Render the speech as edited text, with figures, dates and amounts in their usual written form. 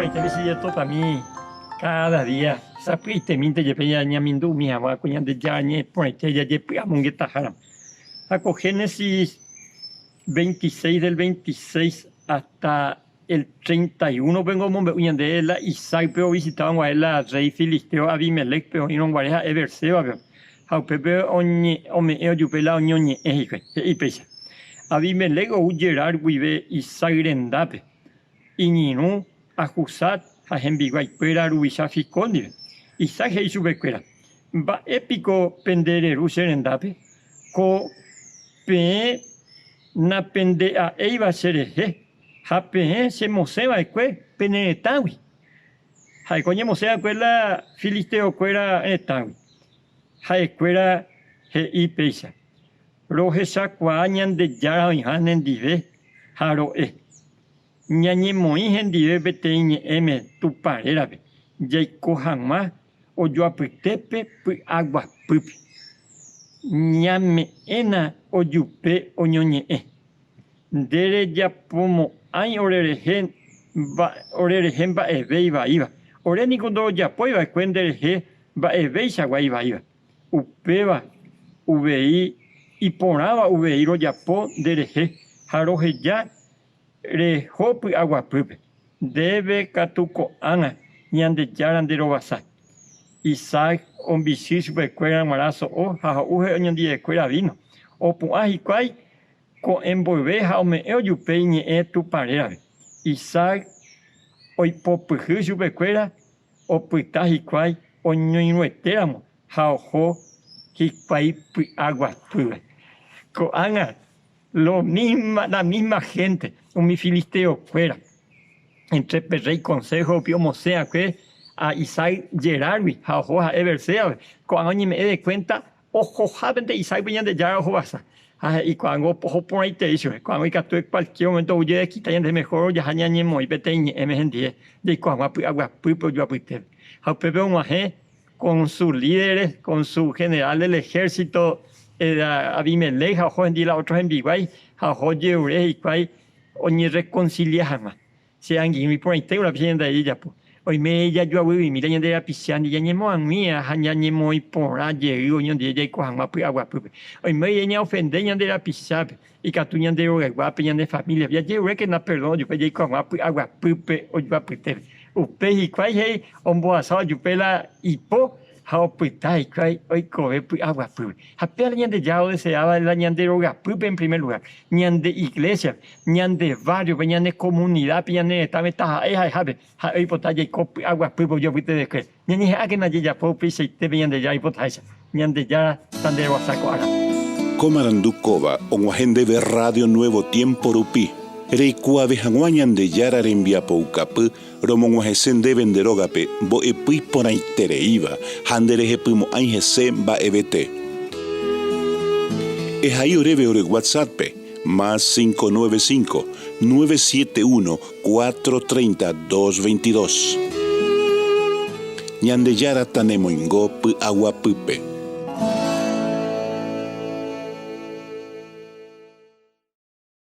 por ejemplo, si esto para mí cada día, sapite minte je peña ñamindu mi ama cuñan de yañe por ejemplo ya je amungueta haram. Saco Génesis 26 del 26 hasta el 31 vengo uñan de la Isaac pero visitaban a la rey filisteo Abimelech pero y no guareja Everseba pero how pepe oñe ome yupela oñoñe y pesa. Abimelech o Gerar vive Isaac rendape. Iñinu ajusat a hembiguaycuera ruisa ficondi. Isaac y su becuera. Va épico pendere ruserendape. Co pe na pende a eiva sereje. Jape se moseba eque penetawi. Jaicoñe mosea cuela filisteo cuera etawi. Jaecuera he y peisa. Roje sacuañan de yara y hanen dive. Jaro ñañe moi hendive beteiñe eme tu parera be jaiko hama ojoapytépe py agua pype ñame ena ojupe oñoñe'ẽ ndére japomo ai orerehe mba'eve ivaíva oréniko ndojapóiva'ekue nderehe mba'evéichagua ivaíva upéva uvei iporãva uvei rojapo nderehe ha roheja rehopy aguapýpe ndéve katu ko'ág̃a ñandejára nderovasa. Isaac ombichy chupekuéra maraso'o ha ho'uhe oñondiekuéra vino opu'ã hikuái ko'ẽmboyve ha ome'ẽ ojupe iñe'ẽ tuparérave. Isaac oipopyhy chupekuéra opyta hikuái oñoirũetéramo ha oho hikuái py'aguapýpe. Ko'ág̃a la misma gente, un filisteo fuera. Entre Perrey Consejo, Pio Mosea, que a Isaac Gerardi, a Ojoa Eversea, cuando me de cuenta, ojo, jaben de Isaac venían de ya ojo basa. Y cuando ojo por ahí te hizo, cuando hay que actuar cualquier momento, huye de quitar de mejor, ya hañan muy peteñe, emergente, de cuando agua pupo yo apite. A Pepe Omaje, con sus líderes, con su general del ejército, Abimelech, a ojo en día, otros en Biguay, a ojo Yeure, y cual, oñe reconcilia jamás. Se han guiado por ahí, tengo la piscina de ella, pues. Hoy me ella yo abuelo, mira, ya de la piscina, ya ni mo a mí, ya ni mo y por allí, oño de ella y cojan más agua, pues. Hoy me ella ofende, ya de la piscina, y catuñan de roguapa, ya de familia, ya llevo que no perdón, yo pedí con agua, pupe, o yo apete. Usted y cuál es, hombre asado, yo pela hipo. How pitai cry hoy cobe agua pupe. Apenas ñan de yao deseaba la ñan de roga pupe en primer lugar. Ñan de iglesia, ñan de barrio, ñan de comunidad, ñan de esta meta, jabe. Hoy potaya y agua pupe yo viste de que. Ñan ni a que nadie ya pupe se te venían de ya y potaya. Ñan de ya tan de wasaco ahora. Comarandukova, onguajende de Radio Nuevo Tiempo Rupi. Reikua vejanguañan de yara rembiapo ukapy, romonguajesen de venderogape, bo epui ponaitereiva, handerejepymo aihese mba'evete. Ehai oreve ore WhatsApp, más 595-971-430-222. Ñande yara tanemoingo py aguapype.